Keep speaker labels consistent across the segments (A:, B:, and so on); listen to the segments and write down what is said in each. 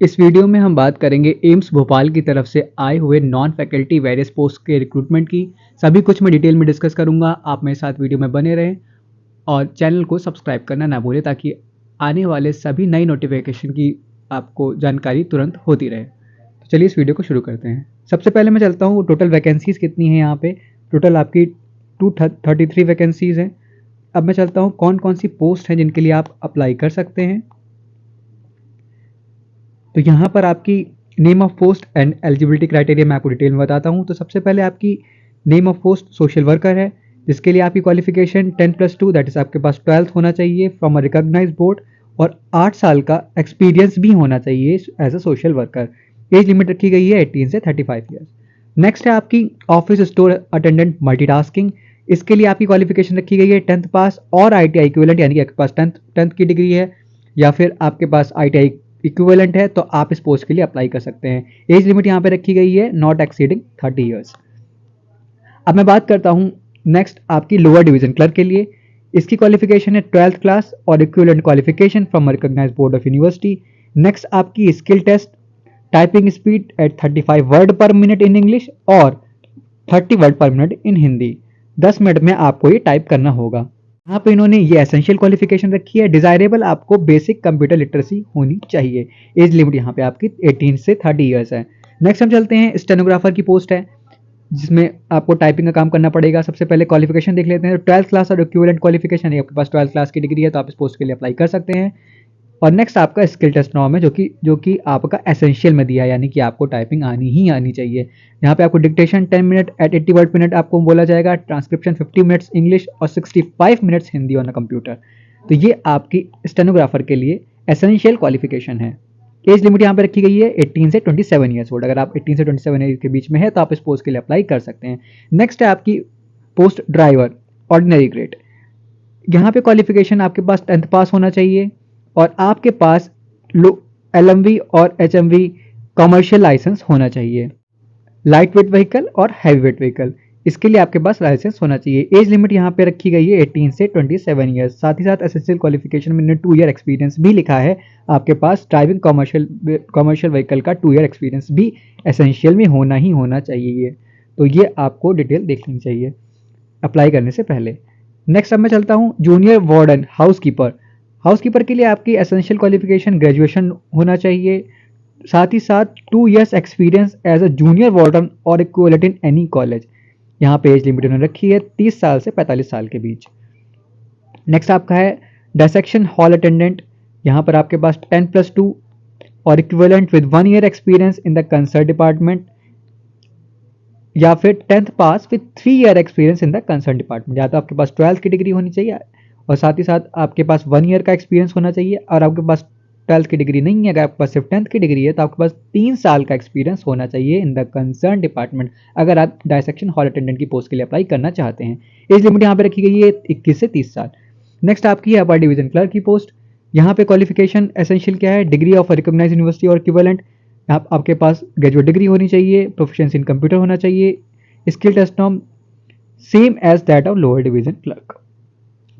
A: इस वीडियो में हम बात करेंगे एम्स भोपाल की तरफ से आए हुए नॉन फैकल्टी वेरियस पोस्ट के रिक्रूटमेंट की। सभी कुछ मैं डिटेल में डिस्कस करूंगा। आप मेरे साथ वीडियो में बने रहें और चैनल को सब्सक्राइब करना ना भूलें ताकि आने वाले सभी नई नोटिफिकेशन की आपको जानकारी तुरंत होती रहे। तो चलिए इस वीडियो को शुरू करते हैं। सबसे पहले मैं चलता हूँ टोटल वैकेंसीज कितनी है यहाँ पे। टोटल आपकी 233 वैकेंसीज हैं। अब मैं चलता हूँ कौन कौन सी पोस्ट हैं जिनके लिए आप अप्लाई कर सकते हैं। तो यहाँ पर आपकी name of post and eligibility criteria मैं आपको डिटेल में बताता हूँ। तो सबसे पहले आपकी name of post social worker है, जिसके लिए आपकी क्वालिफिकेशन 10+2 दैट इज आपके पास 12th होना चाहिए फ्रॉम अ रिकॉग्नाइज्ड बोर्ड और 8 साल का एक्सपीरियंस भी होना चाहिए as a social worker. Age limit रखी गई है 18 से 35 ईयर्स। नेक्स्ट है आपकी ऑफिस स्टोर अटेंडेंट मल्टीटास्किंग। इसके लिए आपकी क्वालिफिकेशन रखी गई है 10th पास और ITI इक्विवेलेंट, यानी कि आपके पास 10th की डिग्री है या फिर आपके पास ITI इक्विवेलेंट है तो आप इस पोस्ट के लिए अप्लाई कर सकते हैं। एज लिमिट यहाँ पे रखी गई है नॉट एक्सीडिंग 30 ईयर्स। अब मैं बात करता हूँ नेक्स्ट आपकी लोअर डिवीजन क्लर्क के लिए। इसकी क्वालिफिकेशन है 12th क्लास और equivalent qualification from recognised board of university. Next आपकी skill test, typing speed at 35 word per minute in English और 30 वर्ड पर मिनट इन हिंदी। 10 मिनट में आपको ये टाइप करना होगा। यहाँ पे इन्होंने ये एसेंशियल क्वालिफिकेशन रखी है। डिजायरेबल आपको बेसिक कंप्यूटर लिटरेसी होनी चाहिए। एज लिमिट यहाँ पे आपकी 18 से 30 ईयर्स है। नेक्स्ट हम चलते हैं स्टेनोग्राफर की पोस्ट है, जिसमें आपको टाइपिंग का काम करना पड़ेगा। सबसे पहले क्वालिफिकेशन देख लेते हैं। 12th क्लास और इक्विवेलेंट क्वालिफिकेशन है, आपके पास 12th क्लास की डिग्री है तो आप इस पोस्ट के लिए अप्लाई कर सकते हैं। और नेक्स्ट आपका स्किल टेस्ट नॉर्म है जो कि आपका एसेंशियल में दिया है, यानी कि आपको टाइपिंग आनी ही आनी चाहिए। यहाँ पे आपको dictation 10 minute at 80 word minute आपको बोला जाएगा, ट्रांसक्रिप्शन 50 मिनट्स इंग्लिश और 65 minutes Hindi on a computer. तो ये आपकी स्टेनोग्राफर के लिए एसेंशियल क्वालिफिकेशन है। एज लिमिट यहाँ पे रखी गई है 18 से 27 ईयर्स ओल्ड। अगर आप 18 से 27 ईयर के बीच में है तो आप इस पोस्ट के लिए अप्लाई कर सकते हैं। नेक्स्ट है आपकी पोस्ट ड्राइवर ऑर्डिनरी ग्रेड। यहाँ पे क्वालिफिकेशन आपके पास 10th पास होना चाहिए और आपके पास LMV और HMV कॉमर्शियल लाइसेंस होना चाहिए। लाइट वेट व्हीकल और हैवी वेट व्हीकल, इसके लिए आपके पास लाइसेंस होना चाहिए। एज लिमिट यहाँ पे रखी गई है 18 से 27 ईयर्स। साथ ही साथ एसेंशियल क्वालिफिकेशन में 2 ईयर एक्सपीरियंस भी लिखा है। आपके पास ड्राइविंग कॉमर्शियल व्हीकल का 2 ईयर एक्सपीरियंस भी एसेंशियल में होना ही होना चाहिए। तो ये आपको डिटेल देखनी चाहिए अप्लाई करने से पहले। नेक्स्ट अब मैं चलता हूँ जूनियर वार्डन हाउसकीपर। हाउसकीपर के लिए आपकी एसेंशियल क्वालिफिकेशन ग्रेजुएशन होना चाहिए। साथ ही साथ 2 years experience as a junior warden और इक्विवेलेंट इन एनी कॉलेज। यहाँ पे एज लिमिट उन्होंने रखी है 30 साल से 45 साल के बीच। नेक्स्ट आपका है डायसेक्शन हॉल अटेंडेंट। यहाँ पर आपके पास 10+2 और equivalent with 1 year experience in the concern department या फिर 10th pass with 3 year experience in the concern department. या तो आपके पास 12th की डिग्री होनी चाहिए और साथ ही साथ आपके पास 1 ईयर का एक्सपीरियंस होना चाहिए। और आपके पास 12th की डिग्री नहीं है, अगर आपके पास सिर्फ 10th की डिग्री है तो आपके पास 3 साल का एक्सपीरियंस होना चाहिए इन द कंसर्न डिपार्टमेंट, अगर आप डायसेक्शन हॉल अटेंडेंट की पोस्ट के लिए अप्लाई करना चाहते हैं। एज लिमिट यहाँ पे रखी गई है 21 से 30 साल। नेक्स्ट आपकी है अपर डिवीजन क्लर्क की पोस्ट। यहाँ पे क्वालिफिकेशन एसेंशियल क्या है, डिग्री ऑफ रिकॉग्नाइज्ड यूनिवर्सिटी और इक्विवेलेंट। आपके पास ग्रेजुएट डिग्री होनी चाहिए, प्रोफिशिएंसी इन कंप्यूटर होना चाहिए, skill test norm same as that of lower division clerk.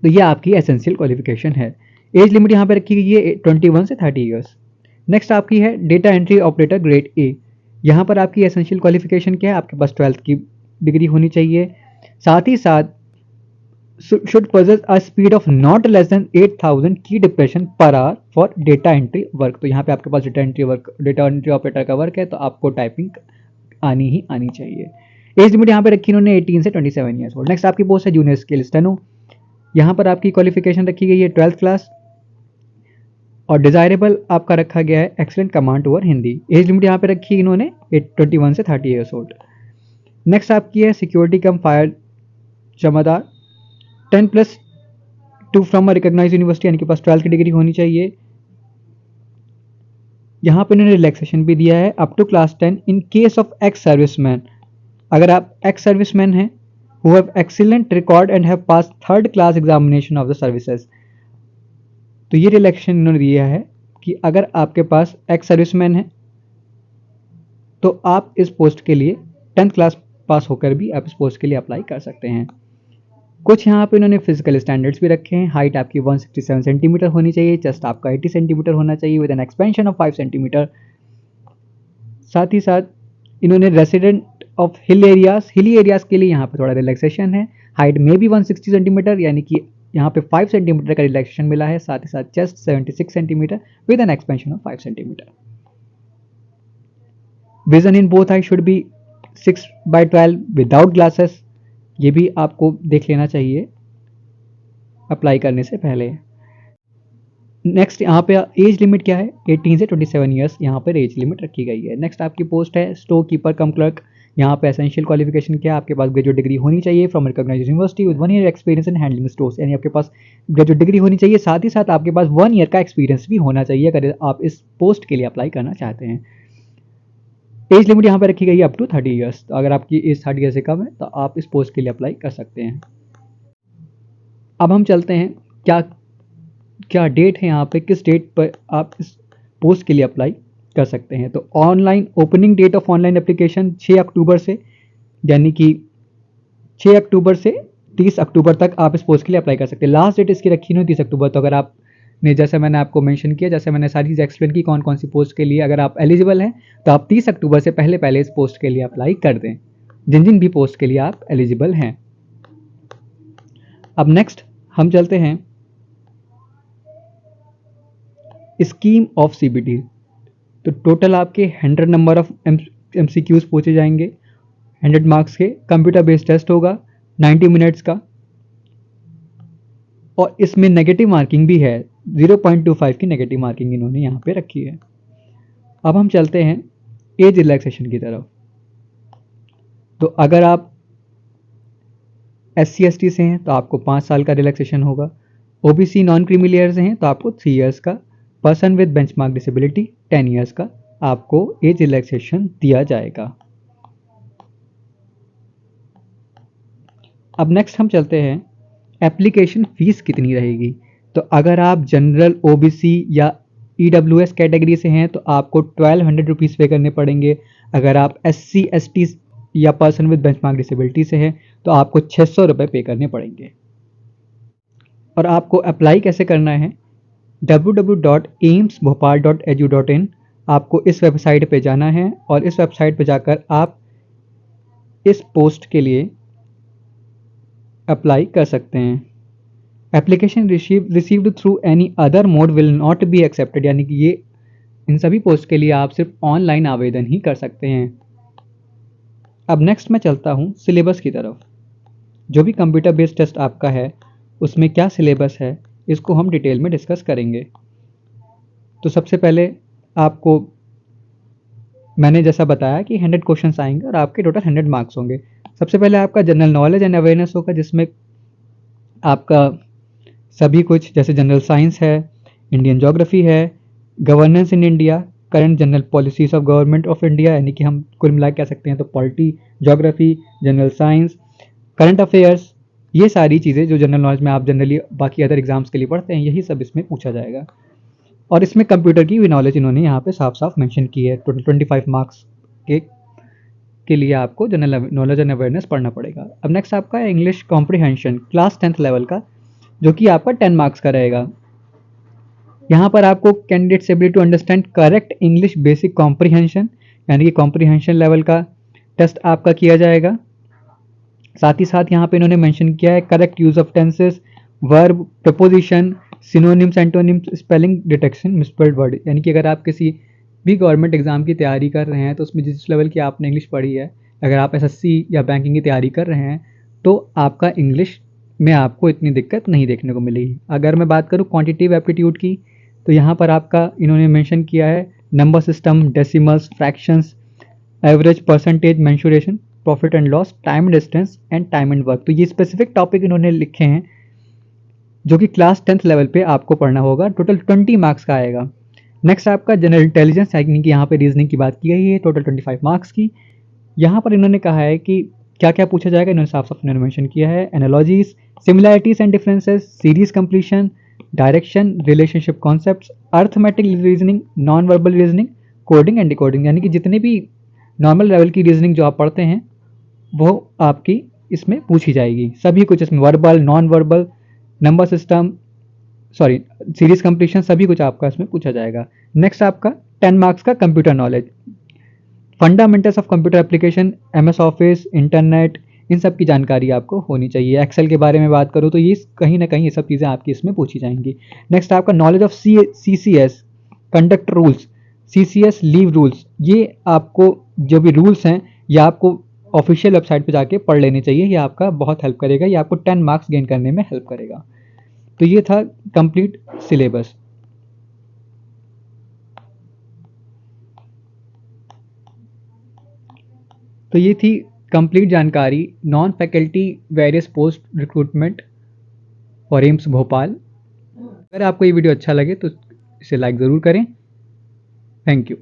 A: तो ये आपकी एसेंशियल क्वालिफिकेशन है। एज लिमिट यहाँ पे रखी गई है 21 से 30 ईयर्स। नेक्स्ट आपकी है data entry operator grade A. यहाँ पर आपकी एसेंशियल क्वालिफिकेशन क्या है, आपके पास 12th की डिग्री होनी चाहिए। साथ ही साथ should possess a speed of not less than 8000 की depression per hour for data entry work. तो यहाँ पे आपके पास डेटा एंट्री ऑपरेटर का वर्क है तो आपको टाइपिंग आनी ही आनी चाहिए। एज लिमिट यहाँ पे रखी इन्होंने 18 से 27 ईयर्स ओल्ड। नेक्स्ट आपकी पोस्ट है जूनियर स्किल स्टेनो। यहाँ पर आपकी क्वालिफिकेशन रखी गई है 12th क्लास और डिजायरेबल आपका रखा गया है excellent command over Hindi. As limit यहाँ पे रखी इन्होंने 21 से 30 ईयर्स ओल्ड। नेक्स्ट आपकी है security come fire Jamadar 10+2 from a recognised university, यानी कि पास 12th की डिग्री होनी चाहिए। यहाँ पे इन्होंने रिलैक्सेशन भी दिया है up to class 10 in case of ex serviceman. अगर आप एक्स सर्विसमैन हैं who have excellent record and have passed 3rd class examination of the services। तो ये रिलैक्सेशन इन्होंने दिया है कि अगर आपके पास एक्स सर्विसमैन है तो आप इस पोस्ट के लिए 10th क्लास पास होकर भी आप इस पोस्ट के लिए अप्लाई कर सकते हैं। कुछ यहाँ पे इन्होंने फिजिकल स्टैंडर्ड्स भी रखे हैं। हाइट आपकी 167 सेंटीमीटर होनी चाहिए, चेस्ट आपका 80 सेंटीमीटर होना चाहिए with N expansion of 5 centimetre. साथ ही साथ इन्होंने रेसिडेंट ऑफ हिली एरियाज के लिए यहाँ पे थोड़ा रिलैक्सेशन है। हाइट में भी 160 सेंटीमीटर, यानी कि यहाँ पे 5 सेंटीमीटर का रिलैक्सेशन मिला है। साथ ही साथ chest 76 centimetre with N expansion of 5 centimetre. Vision in both I should be 6/12 without glasses, ये भी आपको देख लेना चाहिए अप्लाई करने से पहले। नेक्स्ट यहाँ पे एज लिमिट क्या है, 18 से 27 ईयर्स यहाँ पर एज लिमिट रखी गई है। नेक्स्ट आपकी पोस्ट है स्टोर कीपर कम क्लर्क। यहाँ पे एसेंशियल क्वालिफिकेशन क्या है, आपके पास ग्रेजुएट डिग्री होनी चाहिए from recognised university with 1 year experience in handling stores, यानी आपके पास ग्रेजुएट डिग्री होनी चाहिए। साथ ही साथ आपके पास 1 ईयर का एक्सपीरियंस भी होना चाहिए अगर आप इस पोस्ट के लिए अप्लाई करना चाहते हैं। एज लिमिट यहाँ पे रखी गई है अप टू 30 ईयर्स, तो अगर आपकी एज 30 ईयर से कम है तो आप इस पोस्ट के लिए अप्लाई कर सकते हैं। अब हम चलते हैं क्या क्या डेट है यहाँ पे, किस डेट पर आप इस पोस्ट के लिए अप्लाई कर सकते हैं। तो online opening date of online application 6 October से, यानी कि 6 अक्टूबर से 30 अक्टूबर तक आप इस पोस्ट के लिए अप्लाई कर सकते हैं। लास्ट डेट इसकी रखी नहीं 30 अक्टूबर, तो अगर आपने, जैसे मैंने आपको मेंशन किया, जैसे मैंने सारी चीज़ एक्सप्लेन की कौन कौन सी पोस्ट के लिए अगर आप एलिजिबल हैं, तो आप 30 अक्टूबर से पहले पहले इस पोस्ट के लिए अप्लाई कर दें, जिन जिन भी पोस्ट के लिए आप एलिजिबल हैं। अब नेक्स्ट हम चलते हैं स्कीम ऑफ सीबीटी। तो टोटल आपके 100 नंबर ऑफ एमसीक्यूज पूछे जाएंगे, 100 मार्क्स के। कंप्यूटर बेस्ड टेस्ट होगा 90 मिनट्स का, और इसमें नेगेटिव मार्किंग भी है, 0.25 की नेगेटिव मार्किंग इन्होंने यहाँ पे रखी है। अब हम चलते हैं एज रिलैक्सेशन की तरफ। तो अगर आप SC/ST से हैं तो आपको 5 साल का रिलैक्सेशन होगा। OBC नॉन क्रीमी लेयर से हैं तो आपको 3 इयर्स का। Person with benchmark disability 10 years का आपको एज रिलैक्सेशन दिया जाएगा। अब नेक्स्ट हम चलते हैं एप्लीकेशन फीस कितनी रहेगी। तो अगर आप जनरल OBC या EWS कैटेगरी से हैं तो आपको 1200 रुपीज़ पे करने पड़ेंगे। अगर आप SC/ST या पर्सन विद बेंचमार्क डिसेबिलिटी से हैं तो आपको 600 रुपये पे करने पड़ेंगे। और आपको अप्लाई कैसे करना है, www.aimsbhopal.edu.in आपको इस वेबसाइट पे जाना है और इस वेबसाइट पे जाकर आप इस पोस्ट के लिए अप्लाई कर सकते हैं। Application received through any other mode will not be accepted, यानी कि ये इन सभी पोस्ट के लिए आप सिर्फ ऑनलाइन आवेदन ही कर सकते हैं। अब नेक्स्ट मैं चलता हूँ सिलेबस की तरफ। जो भी कंप्यूटर बेस्ड टेस्ट आपका है उसमें क्या सिलेबस है इसको हम डिटेल में डिस्कस करेंगे। तो सबसे पहले आपको मैंने जैसा बताया कि 100 क्वेश्चंस आएंगे और आपके टोटल 100 मार्क्स होंगे। सबसे पहले आपका जनरल नॉलेज एंड अवेयरनेस होगा, जिसमें आपका सभी कुछ जैसे जनरल साइंस है, इंडियन ज्योग्राफी है, governance in India, current general policies of government of India, यानी कि हम कुल मिला कह सकते हैं तो polity, geography, general science, current affairs, ये सारी चीज़ें जो जनरल नॉलेज में आप जनरली बाकी अदर एग्जाम्स के लिए पढ़ते हैं, यही सब इसमें पूछा जाएगा। और इसमें कंप्यूटर की भी नॉलेज इन्होंने यहाँ पे साफ साफ मेंशन की है। टोटल 25 मार्क्स के लिए आपको जनरल नॉलेज एंड अवेयरनेस पढ़ना पड़ेगा। अब नेक्स्ट आपका है English comprehension class 10th level का, जो कि आपका 10 मार्क्स का रहेगा। यहाँ पर आपको candidates ability to understand correct English basic comprehension, यानी कि कॉम्प्रिहेंशन लेवल का टेस्ट आपका किया जाएगा। साथ ही साथ यहाँ पे इन्होंने मेंशन किया है correct use of tenses, verb, preposition, synonyms, antonyms, spelling detection, misspelled word, यानी कि अगर आप किसी भी गवर्नमेंट एग्जाम की तैयारी कर रहे हैं तो उसमें जिस लेवल की आपने इंग्लिश पढ़ी है, अगर आप SSC या बैंकिंग की तैयारी कर रहे हैं तो आपका इंग्लिश में आपको इतनी दिक्कत नहीं देखने को मिलेगी। अगर मैं बात करूँ क्वांटिटेटिव एप्टीट्यूड की, तो यहाँ पर आपका इन्होंने मेंशन किया है number system, decimals, fractions, average, percentage, mensuration, profit and loss, time distance and time and work. तो ये स्पेसिफिक टॉपिक इन्होंने लिखे हैं जो कि क्लास 10th लेवल पे आपको पढ़ना होगा। टोटल 20 मार्क्स का आएगा। नेक्स्ट आपका जनरल इंटेलिजेंस, यानी कि यहाँ पे रीजनिंग की बात की गई है, टोटल 25 मार्क्स की। यहाँ पर इन्होंने कहा है कि क्या क्या पूछा जाएगा, इन्होंने साफ साफ मेंशन किया है analogies, similarities and differences, series completion, direction, relationship concepts, arithmetic reasoning, non verbal reasoning, coding and decoding, यानी कि जितने भी नॉर्मल लेवल की रीजनिंग जो आप पढ़ते हैं वो आपकी इसमें पूछी जाएगी। सभी कुछ इसमें verbal, non verbal, number system, series completion, सभी कुछ आपका इसमें पूछा जाएगा। नेक्स्ट आपका 10 मार्क्स का computer knowledge. Fundamentals of computer application, MS office, internet, इन सब की जानकारी आपको होनी चाहिए। एक्सेल के बारे में बात करूँ तो ये कहीं ना कहीं ये सब चीज़ें आपकी इसमें पूछी जाएंगी। नेक्स्ट आपका knowledge of CCS, conduct rules, CCS leave rules, ये आपको जो भी रूल्स हैं ये आपको ऑफिशियल वेबसाइट पे जाके पढ़ लेने चाहिए। ये आपका बहुत हेल्प करेगा, ये आपको 10 मार्क्स गेन करने में हेल्प करेगा। तो ये था कंप्लीट सिलेबस। तो ये थी कंप्लीट जानकारी non faculty various post recruitment for AIIMS Bhopal. अगर आपको ये वीडियो अच्छा लगे तो इसे लाइक ज़रूर करें। Thank you.